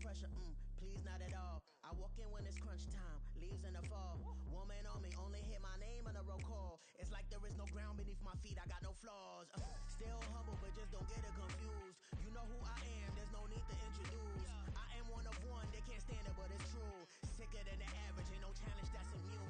pressure, please not at all. I walk in when it's crunch time, leaves in the fall. Woman on me, only hit my name on a roll call. It's like there is no ground beneath my feet, I got no flaws. Still humble, but just don't get it confused. You know who I am, there's no need to introduce. I am one of one, they can't stand it, but it's true. Sicker than the average, ain't no challenge that's immune.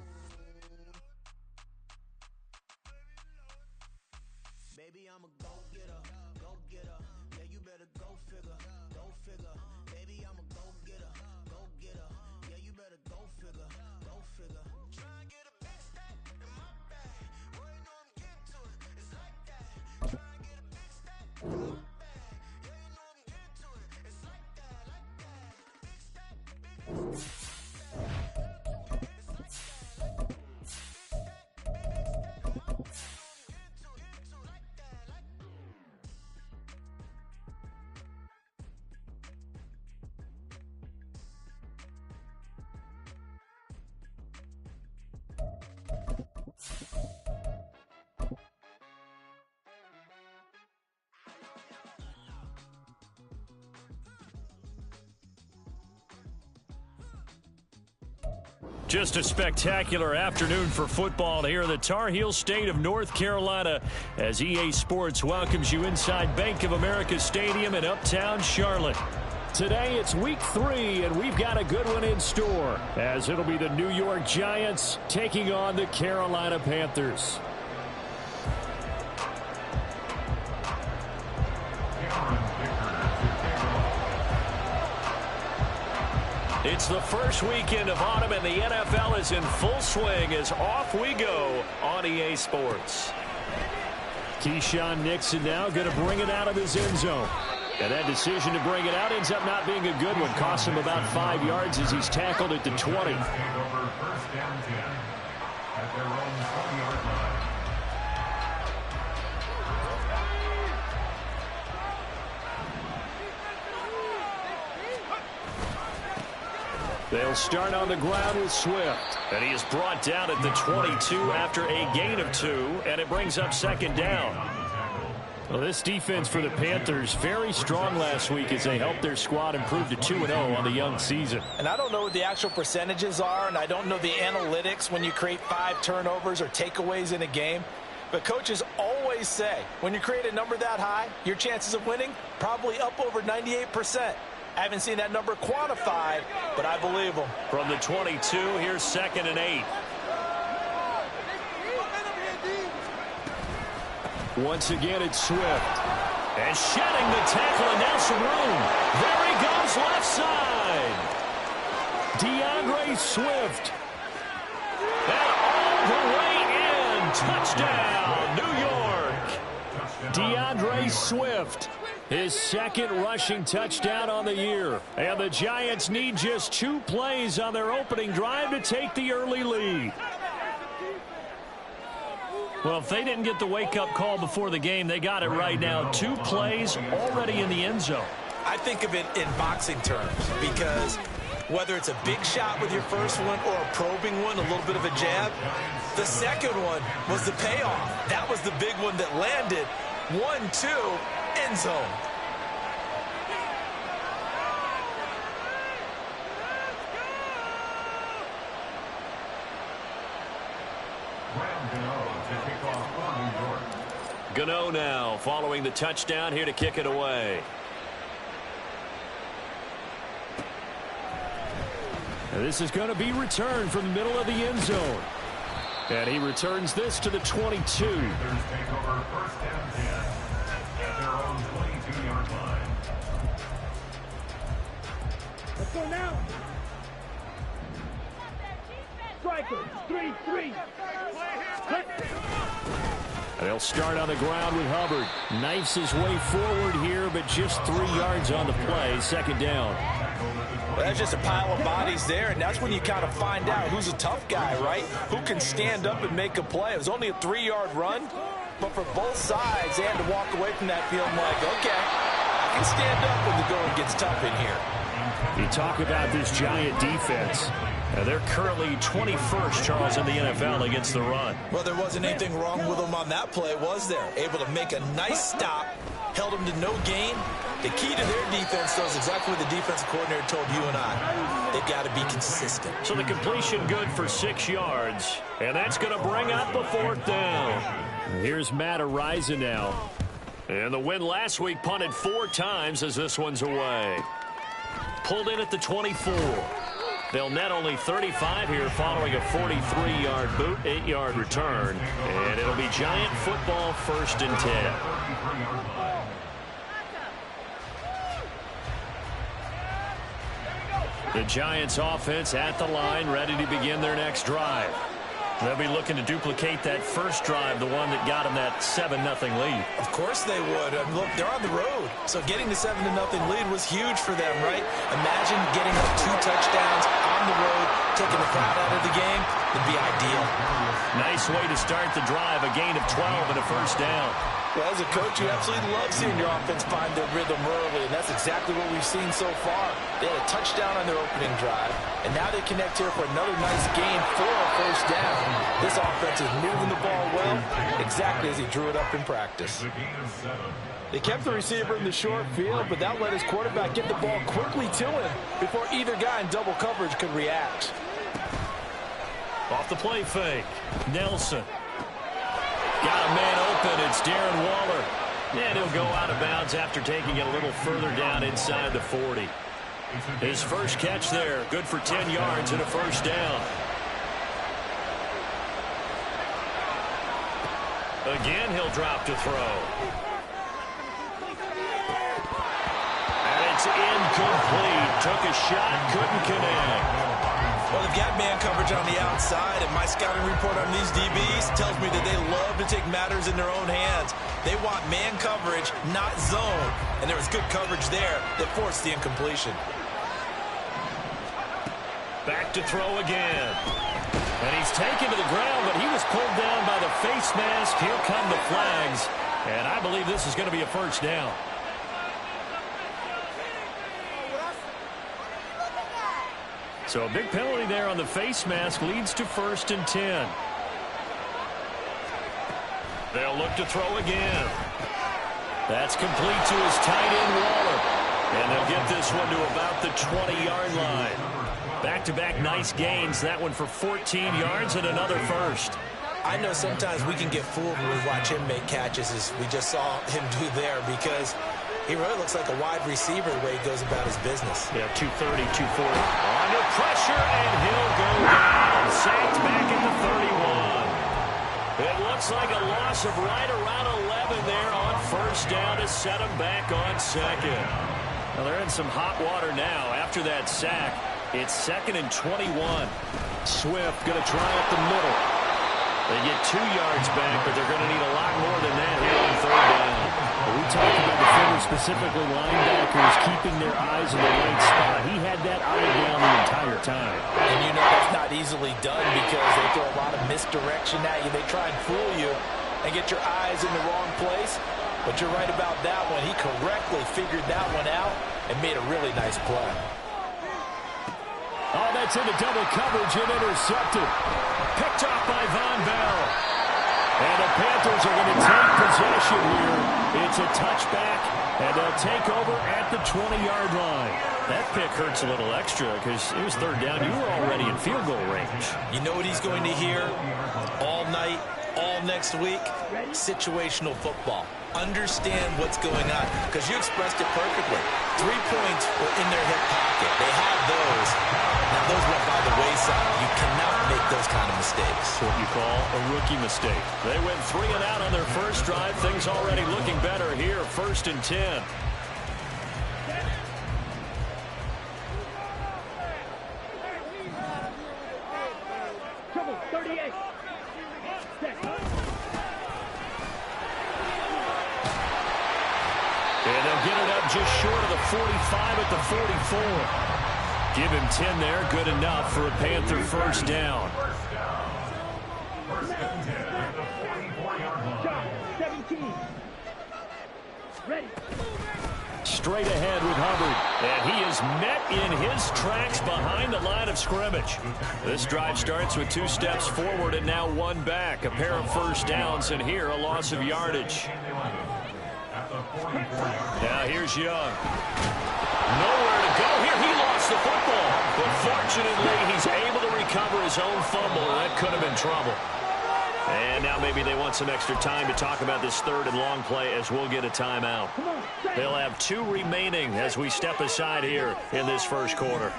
Baby, I'm a go-getter, go-getter. Yeah, you better go figure, go figure. Baby, I'm a go-getter, go-getter. Yeah, you better go figure, go figure. Try and get a big stack in my bag. Boy, you know I'm getting to it, it's like that. Try and get a big stack in my bag. Yeah, you know I'm getting to it, it's like that, like that. Big stack, big stack. Just a spectacular afternoon for football here in the Tar Heel state of North Carolina as EA Sports welcomes you inside Bank of America Stadium in Uptown Charlotte. Today it's week 3 and we've got a good one in store as it'll be the New York Giants taking on the Carolina Panthers. It's the first weekend of autumn, and the NFL is in full swing as off we go on EA Sports. Keyshawn Nixon now going to bring it out of his end zone. And that decision to bring it out ends up not being a good one. Costs him about 5 yards as he's tackled at the 20. They'll start on the ground with Swift. And he is brought down at the 22 after a gain of 2, and it brings up second down. Well, this defense for the Panthers, very strong last week as they helped their squad improve to 2-0 on the young season. And I don't know what the actual percentages are, and I don't know the analytics when you create 5 turnovers or takeaways in a game. But coaches always say, when you create a number that high, your chances of winning probably up over 98%. I haven't seen that number quantified, but I believe them. From the 22, here's 2nd and 8. Once again, it's Swift. And shedding the tackle, and now some room. There he goes, left side. DeAndre Swift. And all the way in. Touchdown, New York. DeAndre Swift. His second rushing touchdown on the year. And the Giants need just 2 plays on their opening drive to take the early lead. Well, if they didn't get the wake-up call before the game, they got it right now. 2 plays already in the end zone. I think of it in boxing terms because whether it's a big shot with your first one or a probing one, a little bit of a jab, the second one was the payoff. That was the big one that landed. 1-2. End zone. Gano now following the touchdown here to kick it away. And this is going to be returned from the middle of the end zone. And he returns this to the 22. Let's go now. Striker, 3-3. They'll start on the ground with Hubbard. Knifes his way forward here, but just 3 yards on the play. Second down. Well, that's just a pile of bodies there, and that's when you kind of find out who's a tough guy, right? Who can stand up and make a play. It was only a 3-yard run, but for both sides, they had to walk away from that field like, okay, I can stand up when the going gets tough in here. You talk about this Giant defense. They're currently 21st, Charles, in the NFL against the run. Well, there wasn't anything wrong with them on that play, was there? Able to make a nice stop, held them to no gain, The key to their defense, though, is exactly what the defensive coordinator told you and I. They've got to be consistent. So the completion good for 6 yards. And that's going to bring up the 4th down. Here's Matt Araiza now. And the win last week punted 4 times as this one's away. Pulled in at the 24. They'll net only 35 here following a 43-yard boot, 8-yard return. And it'll be Giant football 1st and 10. The Giants offense at the line, ready to begin their next drive. They'll be looking to duplicate that first drive, the one that got them that 7-0 lead. Of course they would. Look, they're on the road. So getting the 7-0 lead was huge for them, right? Imagine getting up 2 touchdowns on the road, taking the crowd out of the game. It'd be ideal. Nice way to start the drive, a gain of 12 and a 1st down. Well, as a coach, you absolutely love seeing your offense find their rhythm early, and that's exactly what we've seen so far. They had a touchdown on their opening drive, and now they connect here for another nice gain for a 1st down. This offense is moving the ball well, exactly as he drew it up in practice. They kept the receiver in the short field, but that let his quarterback get the ball quickly to him before either guy in double coverage could react. Off the play fake, Nelson. Got a man open. It's Darren Waller. And he'll go out of bounds after taking it a little further down inside the 40. His first catch there, good for 10 yards and a 1st down. Again, he'll drop to throw. And it's incomplete. Took a shot, couldn't connect. Well, they've got man coverage on the outside, and my scouting report on these DBs tells me that they love to take matters in their own hands. They want man coverage, not zone. And there was good coverage there that forced the incompletion. Back to throw again. And he's taken to the ground, but he was pulled down by the face mask. Here come the flags. And I believe this is going to be a 1st down. So a big penalty there on the face mask leads to 1st and 10. They'll look to throw again. That's complete to his tight end, Waller. And they'll get this one to about the 20-yard line. Back-to-back nice gains. That one for 14 yards and another 1st. I know sometimes we can get fooled when we watch him make catches, as we just saw him do there, because he really looks like a wide receiver the way he goes about his business. Yeah, 230, 240. Under pressure, and he'll go down. Sacked back at the 31. It looks like a loss of right around 11 there on 1st down to set him back on 2nd. Well, they're in some hot water now after that sack. It's 2nd and 21. Swift going to try up the middle. They get 2 yards back, but they're going to need a lot more than that here on 3rd down. We talked about defenders, specifically linebackers, keeping their eyes in the right spot. He had that eye down the entire time. And you know that's not easily done because they throw a lot of misdirection at you. They try and fool you and get your eyes in the wrong place. But you're right about that one. He correctly figured that one out and made a really nice play. Oh, that's into double coverage and intercepted. Picked off by Von Bell. And the Panthers are going to take possession here. It's a touchback, and they'll take over at the 20-yard line. That pick hurts a little extra because it was 3rd down. You were already in field goal range. You know what he's going to hear all night, all next week? Situational football. Understand what's going on, because you expressed it perfectly. 3 points were in their hip pocket. They had those. Now, those went by the wayside. You cannot make those kind of mistakes. It's what you call a rookie mistake. They went 3 and out on their first drive. Things already looking better here. 1st and 10. Trouble, 38. And they'll get it up just short of the 45 at the 44. Give him 10 there. Good enough for a Panther 1st down. 17. Ready. Straight ahead with Hubbard. And he is met in his tracks behind the line of scrimmage. This drive starts with 2 steps forward and now 1 back. A pair of 1st downs, and here a loss of yardage. Now here's Young. Nowhere to go here. He lost the football. But fortunately, he's able to recover his own fumble, and that could have been trouble. And now maybe they want some extra time to talk about this third and long play as we'll get a timeout. They'll have 2 remaining as we step aside here in this first quarter.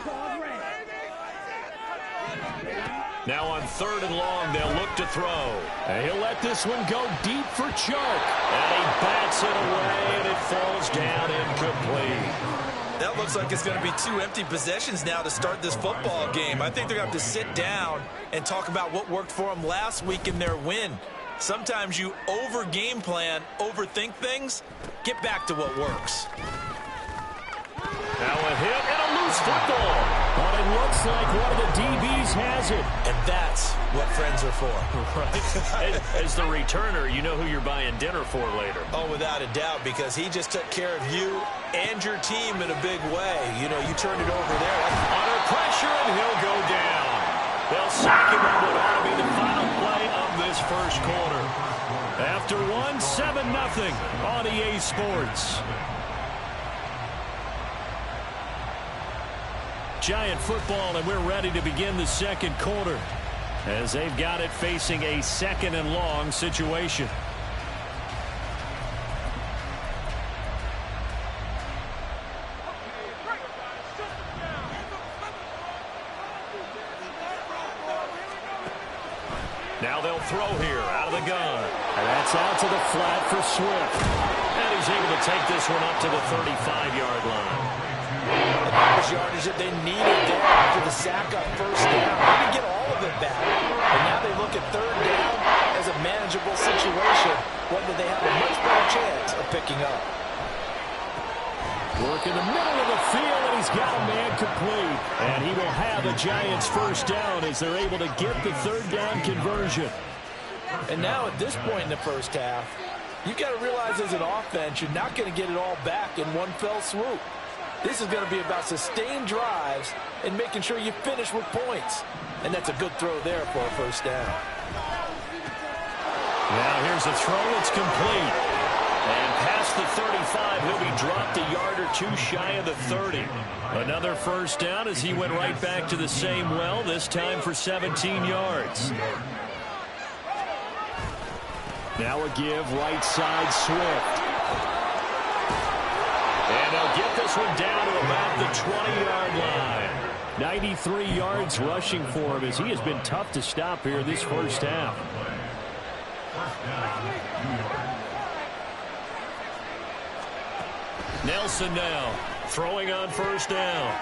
Now on 3rd and long, they'll look to throw. And he'll let this one go deep for Chark. And he bats it away, and it falls down incomplete. That looks like it's going to be 2 empty possessions now to start this football game. I think they're going to have to sit down and talk about what worked for them last week in their win. Sometimes you over-game plan, overthink things. Get back to what works. Now a hit and a loose football. But it looks like one of the DBs has it. And that's what friends are for. Right. As the returner, you know who you're buying dinner for later. Oh, without a doubt, because he just took care of you and your team in a big way. You know, you turned it over there. Under pressure, and he'll go down. They'll sack him on what ought to be the final play of this first quarter. After 7-0 on EA Sports. Giant football, and we're ready to begin the second quarter as they've got it facing a 2nd and long situation. Now they'll throw here out of the gun. And that's out to the flat for Swift. And he's able to take this one up to the 35-yard line. The yardage that they needed there after the sack on 1st down. They didn't get all of it back. And now they look at 3rd down as a manageable situation, one that they have a much better chance of picking up. Work in the middle of the field, and he's got a man complete. And he will have the Giants' 1st down as they're able to get the 3rd down conversion. And now at this point in the first half, you've got to realize as an offense, you're not going to get it all back in one fell swoop. This is going to be about sustained drives and making sure you finish with points. And that's a good throw there for a 1st down. Now here's a throw. It's complete. And past the 35, he'll be dropped a yard or 2 shy of the 30. Another 1st down as he went right back to the same well, this time for 17 yards. Now a give right side Swift. And they'll get this one down to about the 20-yard line. 93 yards rushing for him as he has been tough to stop here this first half. Nelson now throwing on 1st down.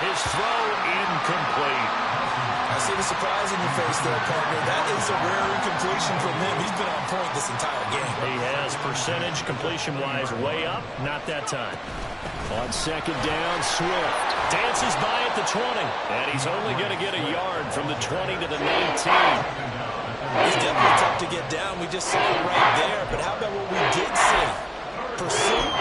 His throw incomplete. I see the surprise in your face there, partner. That is a rare incompletion from him. He's been on point this entire game. He has percentage completion-wise way up. Not that time. On 2nd down, Swift dances by at the 20. And he's only going to get a yard from the 20 to the 19. He's definitely tough to get down. We just saw it right there. But how about what we did see? Pursuit,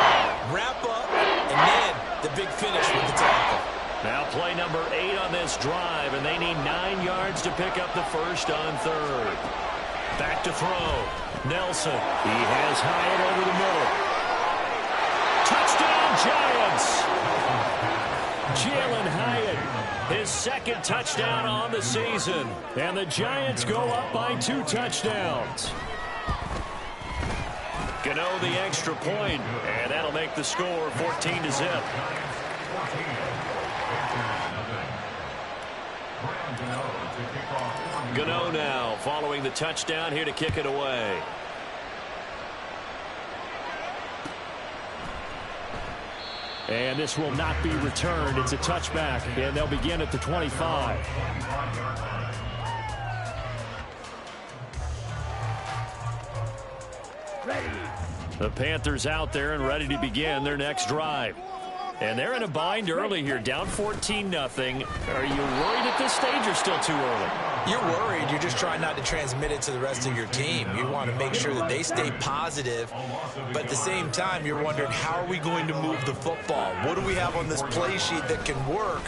wrap up, and then the big finish with the tackle. Now play number 8 on this drive, and they need 9 yards to pick up the 1st on 3rd. Back to throw. Nelson. He has Hyatt over the middle. Touchdown, Giants! Jalen Hyatt, his 2nd touchdown on the season. And the Giants go up by 2 touchdowns. Gano the extra point, and that'll make the score 14-0. Gano now following the touchdown here to kick it away. And this will not be returned. It's a touchback, and they'll begin at the 25. Ready. The Panthers out there and ready to begin their next drive. And they're in a bind early here, down 14-0. Are you worried at this stage or still too early? You're worried. You're just trying not to transmit it to the rest of your team. You want to make sure that they stay positive. But at the same time, you're wondering, how are we going to move the football? What do we have on this play sheet that can work?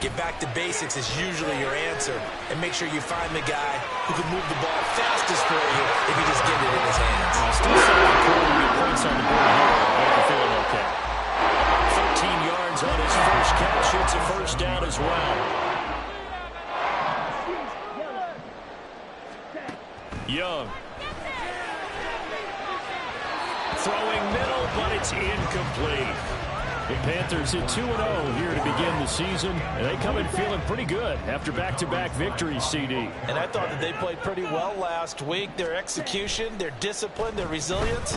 Get back to basics is usually your answer. And make sure you find the guy who can move the ball fastest for you if you just get it in his hands. Still second quarter, good points on the board here. They're feeling okay. 13 yards on his first catch. It's a first down as well. Young. Throwing middle, but it's incomplete. The Panthers at 2-0 here to begin the season, and they come in feeling pretty good after back-to-back victories, CD. And I thought that they played pretty well last week. Their execution, their discipline, their resilience,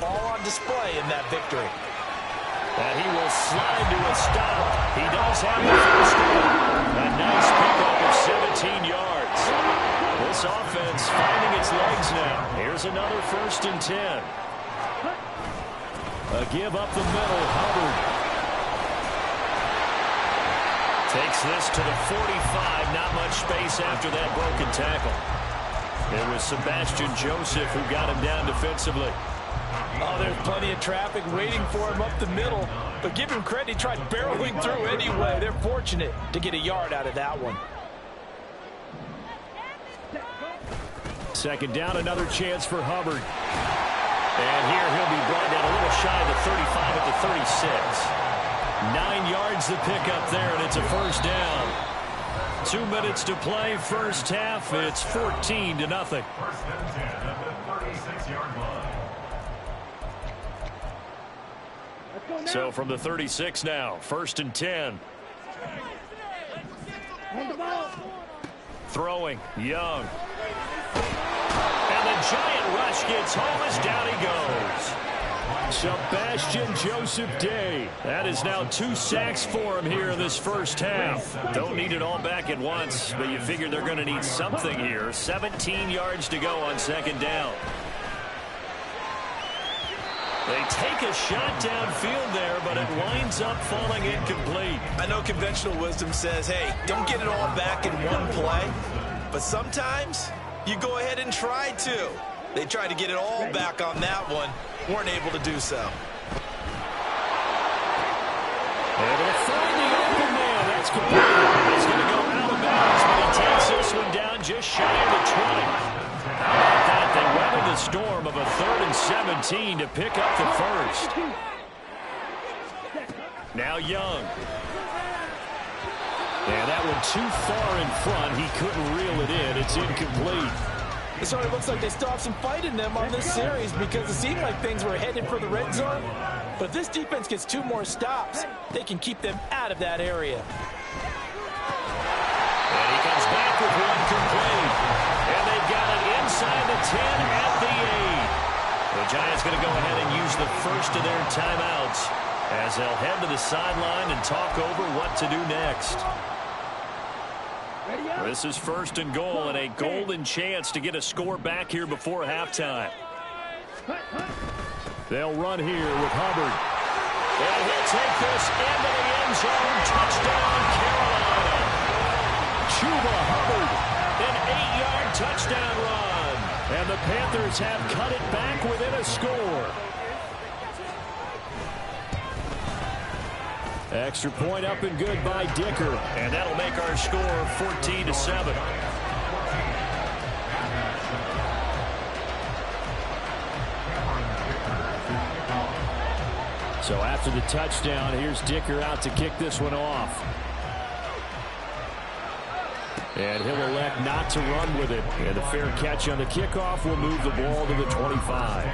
all on display in that victory. And he will slide to a stop. He does have the first down. A nice pickup of 17 yards. This offense finding its legs now. Here's another 1st and 10. A give up the middle, Hubbard. Takes this to the 45. Not much space after that broken tackle. It was Sebastian Joseph who got him down defensively. Oh, there's plenty of traffic waiting for him up the middle. But give him credit, he tried barreling through anyway. They're fortunate to get a yard out of that one. Second down, another chance for Hubbard. And here he'll be brought down a little shy of the 35 at the 36. 9 yards the pickup there, and it's a first down. 2 minutes to play, first half. It's 14-0. First and 10 at the 36-yard line. So from the 36 now, 1st and 10. Throwing, Young. And the giant rush gets home as down he goes. Sebastian Joseph Day. That is now 2 sacks for him here in this first half. Don't need it all back at once, but you figure they're going to need something here. 17 yards to go on second down. They take a shot downfield there, but it winds up falling incomplete. I know conventional wisdom says, hey, don't get it all back in one play. But sometimes you go ahead and try to. They tried to get it all back on that one. Weren't able to do so. Able to find the open man. That's complete. He's going to go out of bounds, but he takes this one down just shy of the 20. How about that? They weathered the storm of a 3rd and 17 to pick up the first. Now Young. And that one too far in front. He couldn't reel it in. It's incomplete. It sort of looks like they still have some fight in them on this series because it seemed like things were headed for the red zone. But if this defense gets 2 more stops, they can keep them out of that area. And he comes back with one complete. And they've got it inside the 10 at the 8. The Giants going to go ahead and use the first of their timeouts as they'll head to the sideline and talk over what to do next. This is 1st and goal and a golden chance to get a score back here before halftime. They'll run here with Hubbard. And he'll take this into the end zone. Touchdown, Carolina. Chuba Hubbard, an 8-yard touchdown run. And the Panthers have cut it back within a score. Extra point up and good by Dicker. And that'll make our score 14-7. So after the touchdown, here's Dicker out to kick this one off. And he'll elect not to run with it. And the fair catch on the kickoff will move the ball to the 25.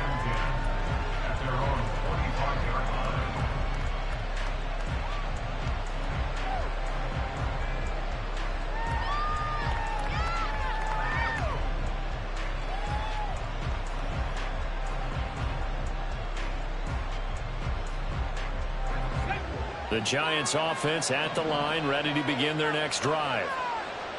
The Giants offense at the line, ready to begin their next drive.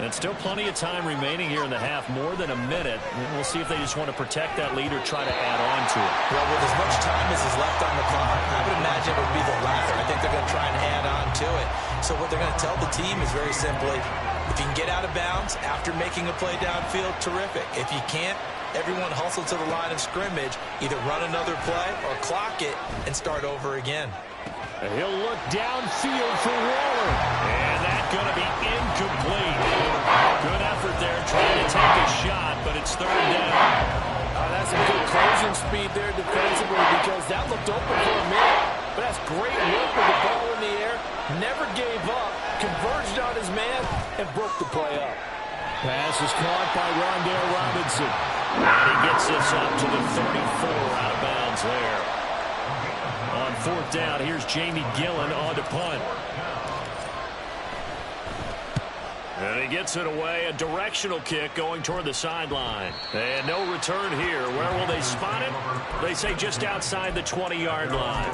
And still plenty of time remaining here in the half, more than a minute. We'll see if they just want to protect that lead or try to add on to it. Well, with as much time as is left on the clock, I would imagine it would be the latter. I think they're going to try and add on to it. So what they're going to tell the team is very simply, if you can get out of bounds after making a play downfield, terrific. If you can't, everyone hustle to the line of scrimmage, either run another play or clock it and start over again. He'll look downfield for Waller. And that going to be incomplete. Good effort there trying to take a shot, but it's third down. That's some good closing speed there defensively because that looked open for a minute. But that's great work with the ball in the air. Never gave up, converged on his man, and broke the play up. Pass is caught by Rondale Robinson. And he gets this up to the 34 out of bounds there. On fourth down, here's Jamie Gillen on to punt. And he gets it away, a directional kick going toward the sideline. And no return here. Where will they spot it? They say just outside the 20-yard line.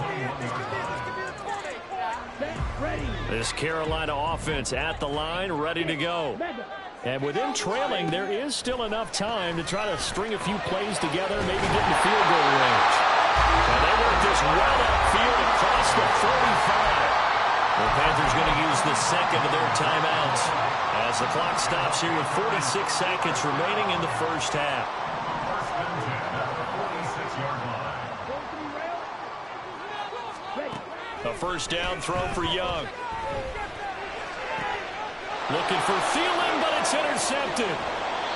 This Carolina offense at the line, ready to go. And with them trailing, there is still enough time to try to string a few plays together, maybe get in the field goal range. And they work this well upfield across the 45. The Panthers going to use the second of their timeouts as the clock stops here with 46 seconds remaining in the first half. A first down throw for Young. Looking for Thielen, but it's intercepted.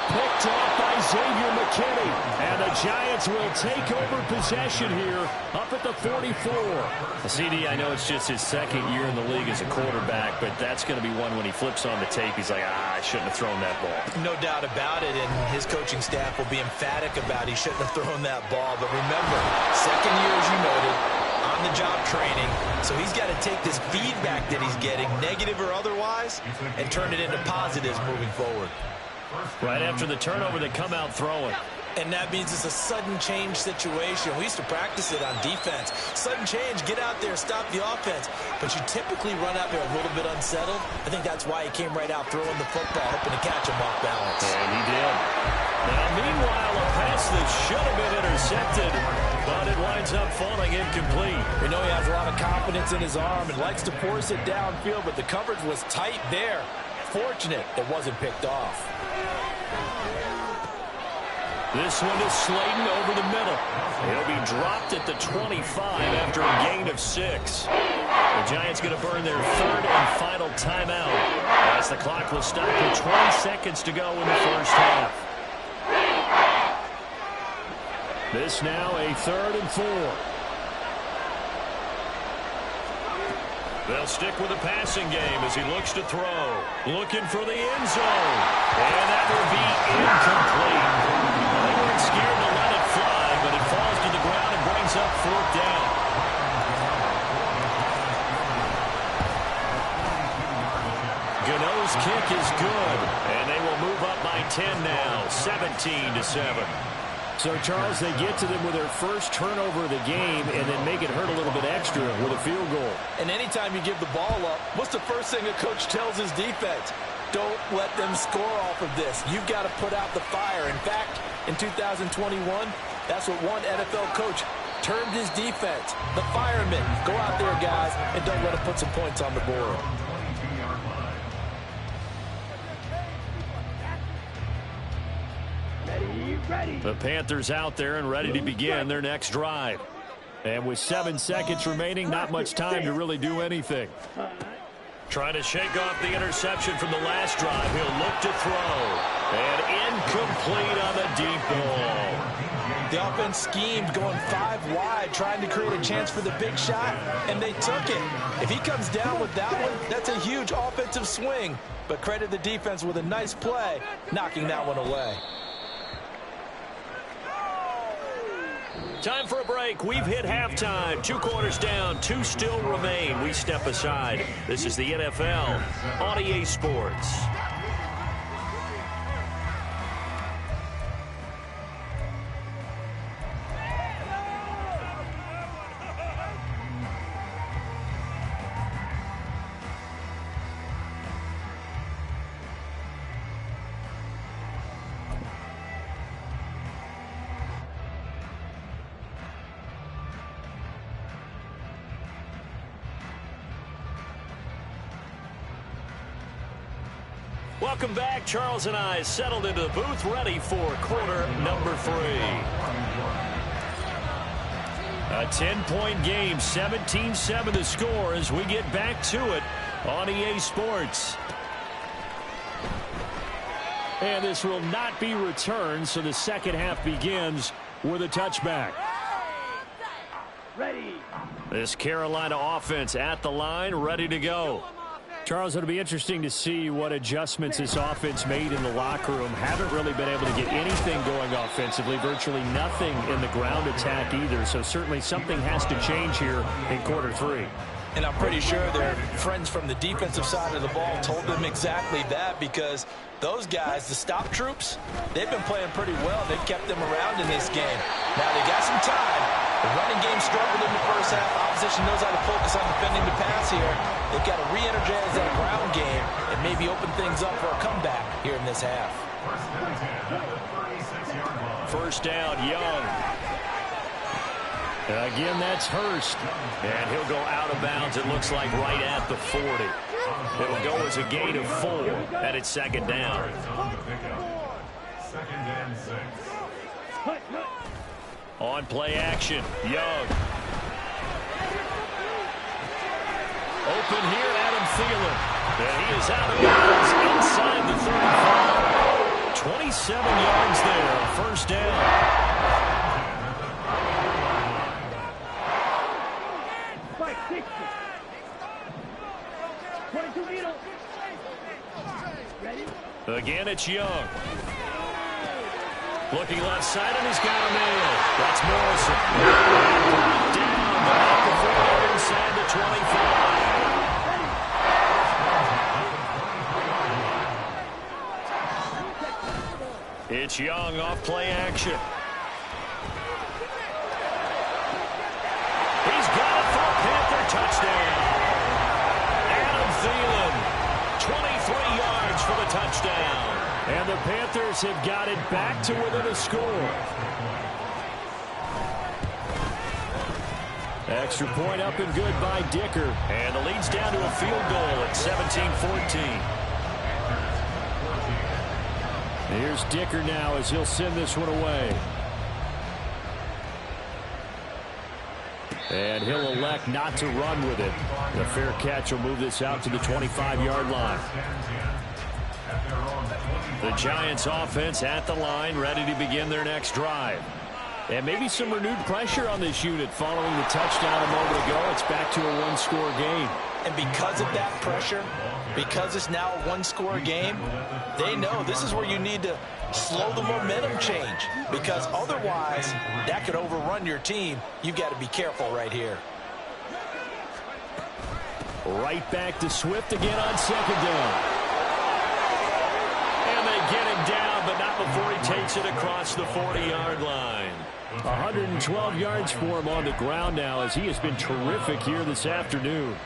Picked off by Xavier McKinney. And the Giants will take over possession here up at the 44. CD, I know it's just his second year in the league as a quarterback, but that's going to be one when he flips on the tape. He's like, I shouldn't have thrown that ball. No doubt about it, and his coaching staff will be emphatic about he shouldn't have thrown that ball. But remember, second year, as you noted, on-the-job training, so he's got to take this feedback that he's getting, negative or otherwise, and turn it into positives moving forward. Right after the turnover, they come out throwing. And that means it's a sudden change situation. We used to practice it on defense. Sudden change, get out there, stop the offense. But you typically run out there a little bit unsettled. I think that's why he came right out throwing the football, hoping to catch him off balance. And he did. Now, meanwhile, a pass that should have been intercepted, but it winds up falling incomplete. We know he has a lot of confidence in his arm and likes to force it downfield, but the coverage was tight there. Fortunate it wasn't picked off. This one is Slayton over the middle. He'll be dropped at the 25 after a gain of 6. The Giants going to burn their third and final timeout as the clock will stop with 20 seconds to go in the first half. This now a 3rd and 4. They'll stick with the passing game as he looks to throw. Looking for the end zone. And that will be incomplete. They weren't scared to let it fly, but it falls to the ground and brings up 4th down. Gano's kick is good, and they will move up by 10 now, 17-7. So, Charles, they get to them with their first turnover of the game and then make it hurt a little bit extra with a field goal. And anytime you give the ball up, what's the first thing a coach tells his defense? Don't let them score off of this. You've got to put out the fire. In fact, in 2021, that's what one NFL coach termed his defense. The firemen. Go out there, guys, and don't let them put some points on the board. Ready. The Panthers out there and ready to begin their next drive. And with 7 seconds remaining, not much time to really do anything. Trying to shake off the interception from the last drive. He'll look to throw. And incomplete on the deep ball. The offense schemed going 5 wide, trying to create a chance for the big shot, and they took it. If he comes down with that one, that's a huge offensive swing. But credit the defense with a nice play, knocking that one away. Time for a break. We've hit halftime. 2 quarters down. 2 still remain. We step aside. This is the NFL on EA Sports. Welcome back. Charles and I settled into the booth, ready for quarter number 3. A 10-point game, 17-7 the score as we get back to it on EA Sports. And this will not be returned, so the second half begins with a touchback. Ready. This Carolina offense at the line, ready to go. Charles, it'll be interesting to see what adjustments this offense made in the locker room. Haven't really been able to get anything going offensively, virtually nothing in the ground attack either. So certainly something has to change here in quarter three. And I'm pretty sure their friends from the defensive side of the ball told them exactly that, because those guys, the stop troops, they've been playing pretty well. They've kept them around in this game. Now they got some time. The running game struggled in the first half. Opposition knows how to focus on defending the pass here. They've got to re-energize that ground game and maybe open things up for a comeback here in this half. First down, Young. Again, that's Hurst. And he'll go out of bounds, it looks like, right at the 40. It'll go as a gain of 4, and it's second down. Second and 6. On play action, Young. Open here, Adam Thielen. And he is out of bounds inside the 35. 27 yards there, first down. Spike 60. 22 meters. Ready. Again, it's Young. Looking left side, and he's got a man. That's Morrison. Down, but not before they're inside the 25. It's Young off play action. He's got it for a Panther touchdown. Adam Thielen, 23 yards for the touchdown. And the Panthers have got it back to within a score. Extra point up and good by Dicker. And the lead's down to a field goal at 17-14. Here's Dicker now as he'll send this one away. And he'll elect not to run with it. The fair catch will move this out to the 25-yard line. The Giants offense at the line, ready to begin their next drive. And maybe some renewed pressure on this unit following the touchdown a moment ago. It's back to a one-score game. And because of that pressure, because it's now a one-score game, they know this is where you need to slow the momentum change, because otherwise that could overrun your team. You've got to be careful right here. Right back to Swift again on second down. Get him down, but not before he takes it across the 40-yard line. 112 yards for him on the ground now, as he has been terrific here this afternoon.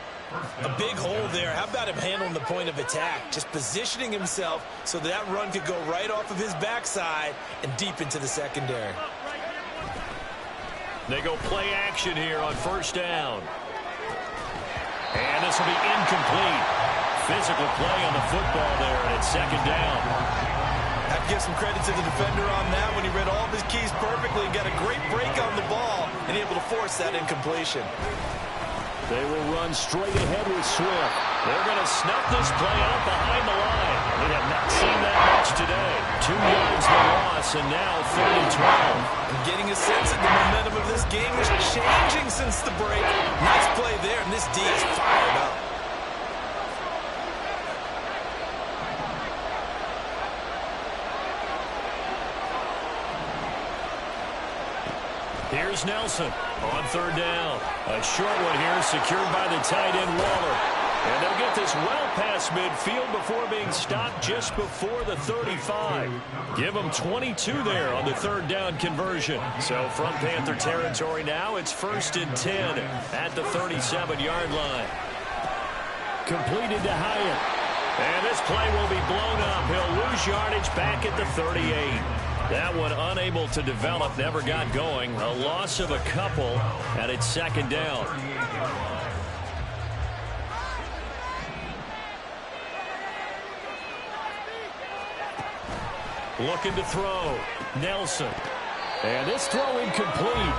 A big hole there. How about him handling the point of attack? Just positioning himself so that run could go right off of his backside and deep into the secondary. They go play action here on first down. And this will be incomplete. Physical play on the football there, and it's second down. I'd give some credit to the defender on that when he read all of his keys perfectly and got a great break on the ball and able to force that incompletion. They will run straight ahead with Swift. They're going to snuff this play out behind the line. We have not seen that much today. 2 yards the loss, and now 3rd and 12. I'm getting a sense that the momentum of this game is changing since the break. Nice play there, and this D is fired up. Here's Nelson on third down. A short one here secured by the tight end Waller. And they'll get this well past midfield before being stopped just before the 35. Give them 22 there on the third down conversion. So from Panther territory now, it's 1st and 10 at the 37-yard line. Completed to Hyatt. And this play will be blown up. He'll lose yardage back at the 38. That one unable to develop, never got going. A loss of a couple, and it's second down. Looking to throw. Nelson. And this throw incomplete.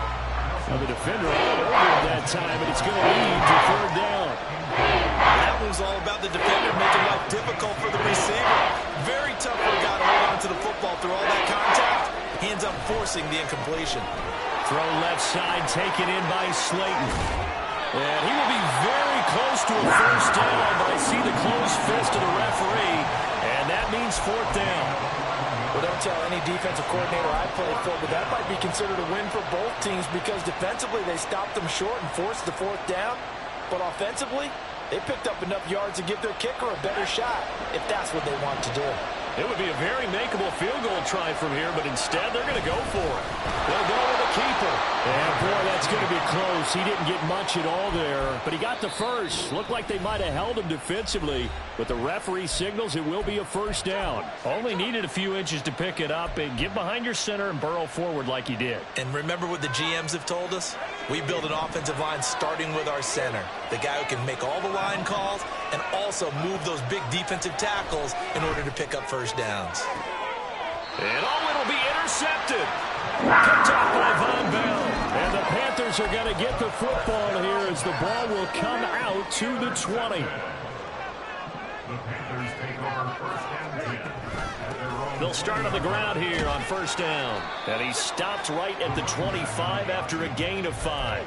Well, the defender all over it that time, and it's going to lead to third down. That tackling is all about the defender making life difficult for the receiver. Very tough for a guy to hold on to the football through all that contact. He ends up forcing the incompletion. Throw left side taken in by Slayton. And he will be very close to a first down, but I see the closed fist of the referee, and that means fourth down. Well, don't tell any defensive coordinator I played for, but that might be considered a win for both teams because defensively they stopped them short and forced the fourth down. But offensively, they picked up enough yards to give their kicker a better shot, if that's what they want to do. It would be a very makeable field goal try from here, but instead they're going to go for it. They'll go with the keeper. And, boy, that's going to be close. He didn't get much at all there, but he got the first. Looked like they might have held him defensively, but the referee signals it will be a first down. Only needed a few inches to pick it up and get behind your center and burrow forward like he did. And remember what the GMs have told us? We build an offensive line starting with our center, the guy who can make all the line calls and also move those big defensive tackles in order to pick up first downs. And it'll be intercepted. Picked off by Von Bell. And the Panthers are going to get the football here as the ball will come out to the 20. The Panthers take over first and 10. They'll start on the ground here on first down. And he stopped right at the 25 after a gain of 5.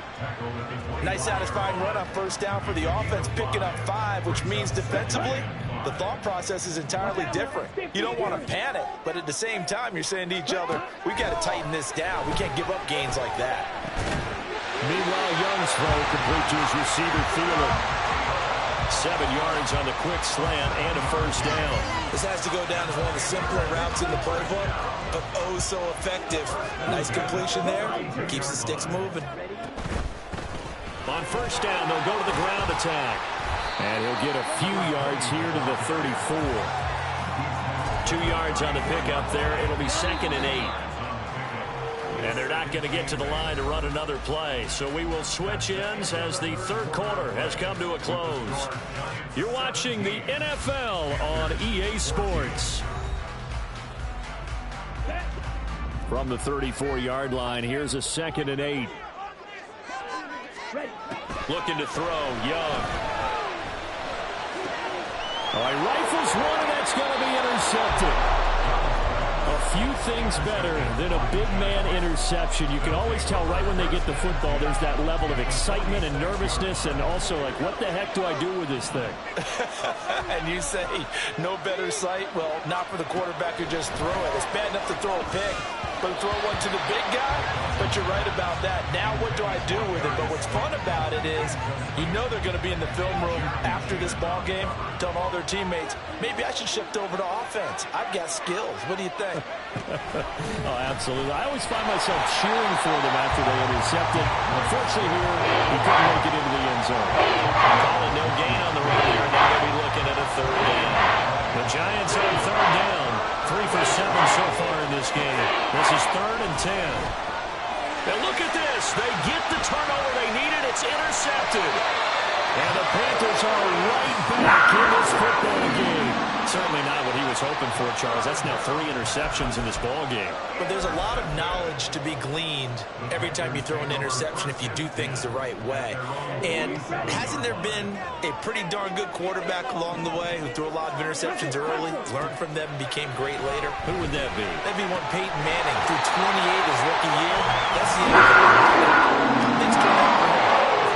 Nice satisfying run on first down for the offense, picking up 5, which means defensively, the thought process is entirely different. You don't want to panic, but at the same time, you're saying to each other, we got to tighten this down. We can't give up gains like that. Meanwhile, Young's throw complete to his receiver, Thielen. 7 yards on the quick slant and a first down. This has to go down as one of the simpler routes in the playbook, but oh so effective. Nice completion there. Keeps the sticks moving. On first down, they'll go to the ground attack. And he'll get a few yards here to the 34. 2 yards on the pickup there. It'll be 2nd and 8. And they're not going to get to the line to run another play. So we will switch ends as the third quarter has come to a close. You're watching the NFL on EA Sports. From the 34-yard line, here's a 2nd and 8. Looking to throw, Young. All right, rifles one, and that's going to be intercepted. A few things better than a big man interception. You can always tell right when they get the football, there's that level of excitement and nervousness, and also like, what the heck do I do with this thing? And you say, no better sight? Well, not for the quarterback to just throw it. It's bad enough to throw a pick, but to throw one to the big guy? But you're right about that. Now what do I do with it? But what's fun about it is, you know they're going to be in the film room after this ball game, telling all their teammates, maybe I should shift over to offense. I've got skills. What do you think? Oh, absolutely. I always find myself cheering for them after they intercept it. Unfortunately here, he couldn't make it into the end zone. Call it no gain on the run here. Now they'll be looking at a third down. The Giants on third down. 3 for 7 so far in this game. This is 3rd and 10. And look at this. They get the turnover they needed. It's intercepted. And the Panthers are right back in this football game. Certainly not what he was hoping for, Charles. That's now 3 interceptions in this ball game. But there's a lot of knowledge to be gleaned every time you throw an interception if you do things the right way. And hasn't there been a pretty darn good quarterback along the way who threw a lot of interceptions early, learned from them, and became great later? Who would that be? That'd be one Peyton Manning. Threw 28 his rookie year. That's the end of it. Things turned out for him.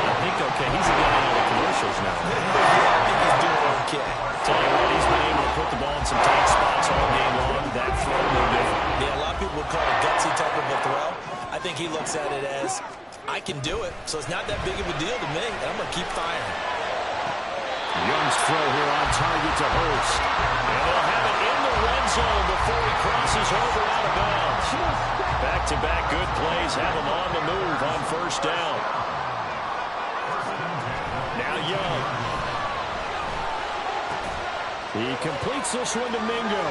I think, okay, he's getting out of the commercials now. Yeah, I think he's doing okay. Tell you what, he's been able to put the ball in some tight spots all game long. That throw, no different. Yeah, a lot of people would call it a gutsy type of a throw. I think he looks at it as, I can do it, so it's not that big of a deal to me, and I'm going to keep firing. Young's throw here on target to Hurst. And they'll have it in the red zone before he crosses over out of bounds. Back-to-back good plays have him on the move on first down. Now Young. He completes this one to Mingo.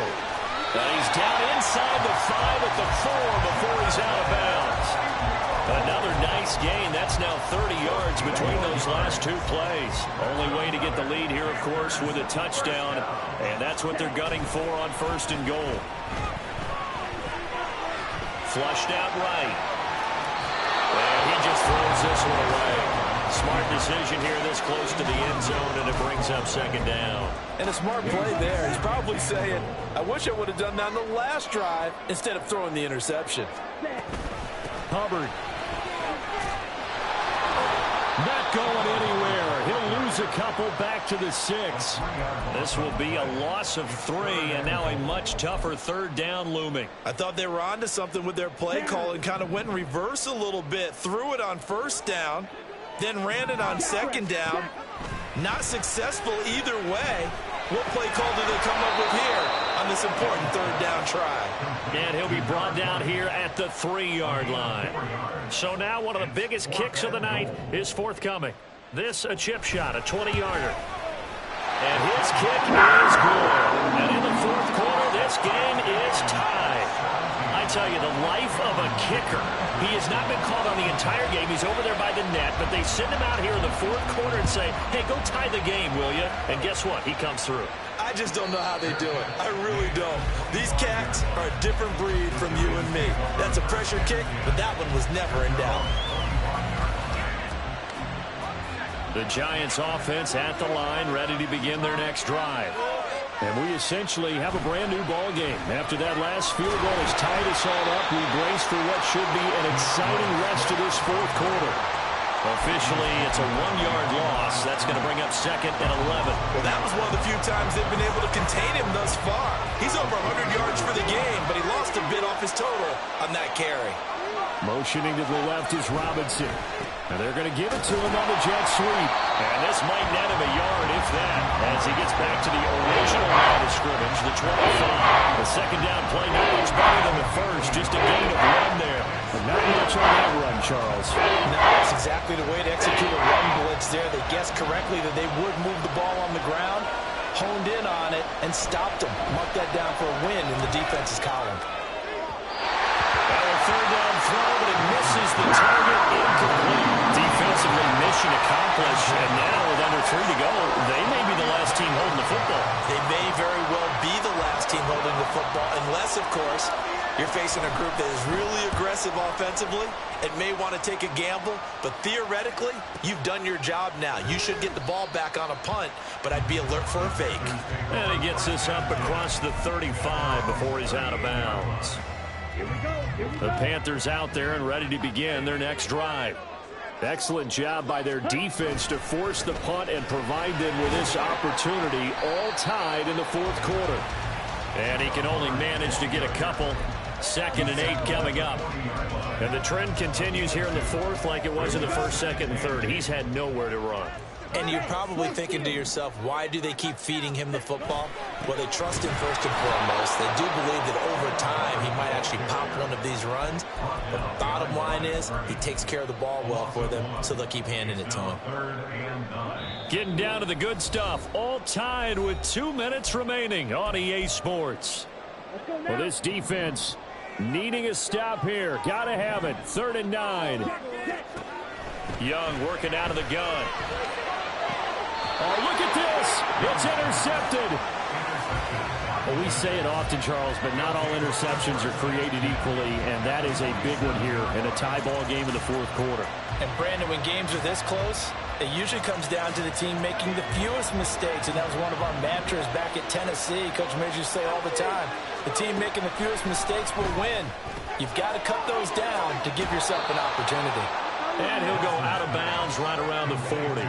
And he's down inside the 5 at the 4 before he's out of bounds. Another nice gain. That's now 30 yards between those last 2 plays. Only way to get the lead here, of course, with a touchdown. And that's what they're gunning for on first and goal. Flushed out right. And he just throws this one away. Smart decision here this close to the end zone, and it brings up second down. And a smart play there. He's probably saying, I wish I would have done that on the last drive instead of throwing the interception. Hubbard. Not going anywhere. He'll lose a couple back to the 6. This will be a loss of 3, and now a much tougher third down looming. I thought they were onto something with their play call and kind of went in reverse a little bit. Threw it on first down, then ran it on second down. Not successful either way. What play call do they come up with here on this important third down try? And he'll be brought down here at the 3-yard line. So now one of the biggest kicks of the night is forthcoming. This a chip shot, a 20-yarder. And his kick is good. And in the fourth quarter, this game is tied. I tell you, the life of a kicker. He has not been called on the entire game. He's over there by the net, but they send him out here in the fourth quarter and say, hey, go tie the game, will you? And guess what? He comes through. I just don't know how they do it. I really don't. These cats are a different breed from you and me. That's a pressure kick, but that one was never in doubt. The Giants offense at the line, ready to begin their next drive. And we essentially have a brand new ball game. After that last field goal has tied us all up, we brace for what should be an exciting rest of this fourth quarter. Officially, it's a 1-yard loss. That's going to bring up second and 11. Well, that was one of the few times they've been able to contain him thus far. He's over 100 yards for the game, but he lost a bit off his total on that carry. Motioning to the left is Robinson. And they're going to give it to him on the jet sweep. And this might net him a yard, if that, as he gets back to the original line of scrimmage, the 25. The second down play not much better than the first. Just a gain of 1 there. But not much on that run, Charles. No, that's exactly the way to execute a run blitz there. They guessed correctly that they would move the ball on the ground, honed in on it, and stopped him. Mark that down for a win in the defense's column. Third down throw, but it misses the target. Incomplete. Defensively, mission accomplished. And now with under 3 to go, they may be the last team holding the football. They may very well be the last team holding the football, unless, of course, you're facing a group that is really aggressive offensively and may want to take a gamble. But theoretically, you've done your job now. You should get the ball back on a punt, but I'd be alert for a fake. And he gets this up across the 35 before he's out of bounds. The Panthers out there and ready to begin their next drive. Excellent job by their defense to force the punt and provide them with this opportunity, all tied in the fourth quarter. And he can only manage to get a couple. 2nd and 8 coming up. And the trend continues here in the fourth like it was in the first, second, and third. He's had nowhere to run. And you're probably thinking to yourself, why do they keep feeding him the football? Well, they trust him first and foremost. They do believe that over time he might actually pop one of these runs. But the bottom line is he takes care of the ball well for them, so they'll keep handing it to him. Getting down to the good stuff. All tied with 2 minutes remaining on EA Sports. Well, this defense needing a stop here. Got to have it. 3rd and 9. Young working out of the gun. Oh, look at this. It's intercepted. Well, we say it often, Charles, but not all interceptions are created equally, and that is a big one here in a tie ball game in the fourth quarter. And, Brandon, when games are this close, it usually comes down to the team making the fewest mistakes, and that was one of our mantras back at Tennessee. Coach Major say all the time, the team making the fewest mistakes will win. You've got to cut those down to give yourself an opportunity. And he'll go out of bounds right around the 40.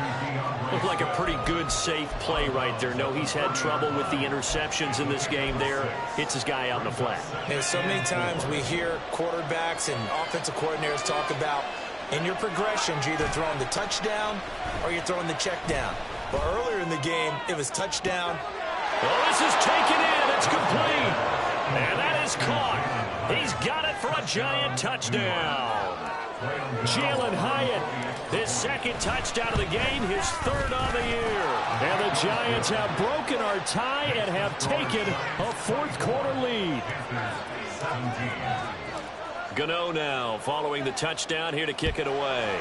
Looked like a pretty good, safe play right there. No, he's had trouble with the interceptions in this game there. Hits his guy out in the flat. And so many times we hear quarterbacks and offensive coordinators talk about, in your progressions, you're either throwing the touchdown or you're throwing the check down. But earlier in the game, it was touchdown. Well, this is taken in. It's complete. And that is caught. He's got it for a Giant touchdown. Jalen Hyatt, his 2nd touchdown of the game, his 3rd on the year. And the Giants have broken our tie and have taken a fourth quarter lead. Gano now following the touchdown here to kick it away.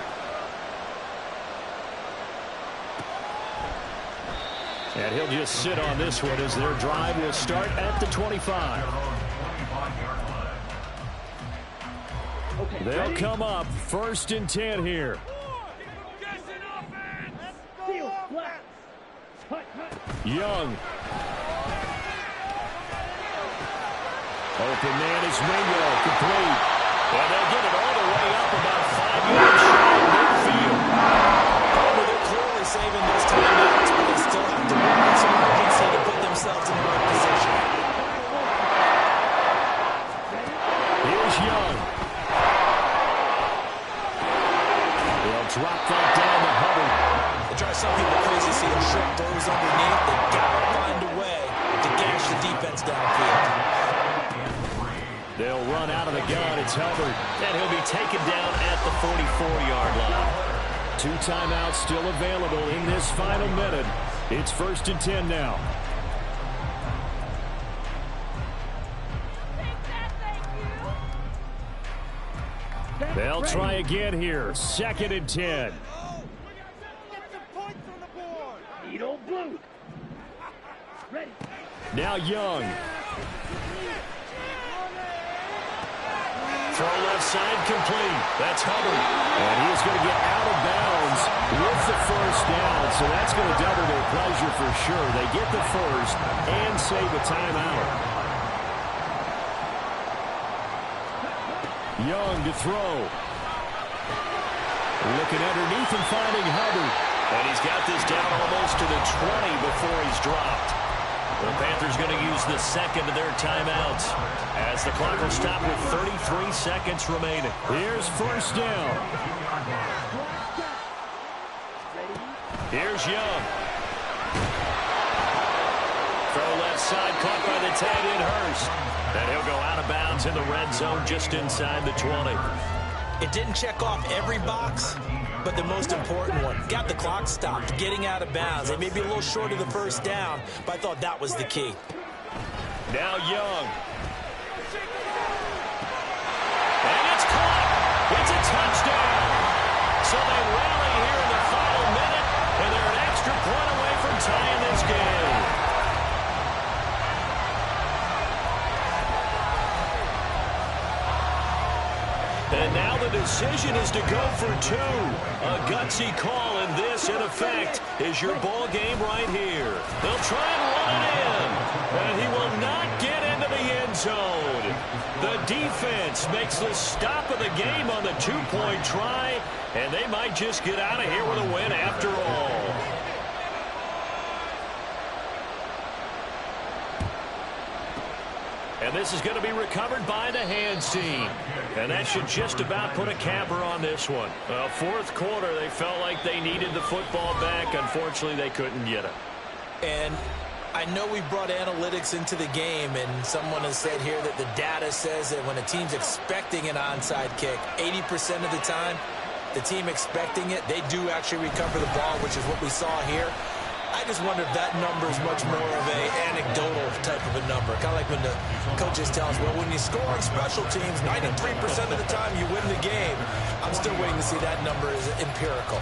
And he'll just sit on this one as their drive will start at the 25. They'll come up 1st and 10 here. Young. Open man is Ringo, complete. And they get it all the way up about 5 yards shy of midfield. They're clearly saving those timeouts, but they still have to work with some urgency to put themselves in the right position. Here's Young. They'll drop that down to Hubbard. They try some people crazy see their short throws underneath. They gotta find a way to gash the defense downfield. They'll run out of the gun. It's Hubbard. And he'll be taken down at the 44-yard line. 2 timeouts still available in this final minute. It's 1st and 10 now. They'll try again here. 2nd and 10. Now Young. Throw left side complete. That's Hubbard. And he's going to get out of bounds with the first down. So that's going to double their pleasure for sure. They get the first and save a timeout. Young to throw. Looking underneath and finding Hubbard. And he's got this down almost to the 20 before he's dropped. The Panthers going to use the second of their timeouts as the clock will stop with 33 seconds remaining. Here's first down. Here's Young. Throw left side, caught by the tight end Hurst. And he'll go out of bounds in the red zone just inside the 20. It didn't check off every box, but the most important one. Got the clock stopped, getting out of bounds. They may be a little short of the first down, but I thought that was the key. Now Young. And it's caught. It's a touchdown. So they rally here in the final minute, and they're an extra point away from tying this game. And now the decision is to go for 2. A gutsy call, and this, in effect, is your ball game right here. They'll try and run it in, and he will not get into the end zone. The defense makes the stop of the game on the 2-point try, and they might just get out of here with a win after all. And this is going to be recovered by the hands team. And that should just about put a capper on this one. Fourth quarter, they felt like they needed the football back. Unfortunately, they couldn't get it. And I know we brought analytics into the game, and someone has said here that the data says that when a team's expecting an onside kick, 80% of the time, the team expecting it, they do actually recover the ball, which is what we saw here. I just wonder if that number is much more of an anecdotal type of a number. Kind of like when the coaches tell us, well, when you score on special teams, 93% of the time you win the game. I'm still waiting to see that number is empirical.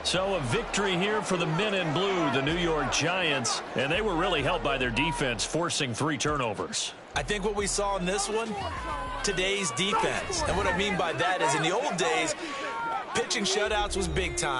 So a victory here for the men in blue, the New York Giants, and they were really helped by their defense, forcing 3 turnovers. I think what we saw in this one, today's defense. And what I mean by that is in the old days, pitching shutouts was big time.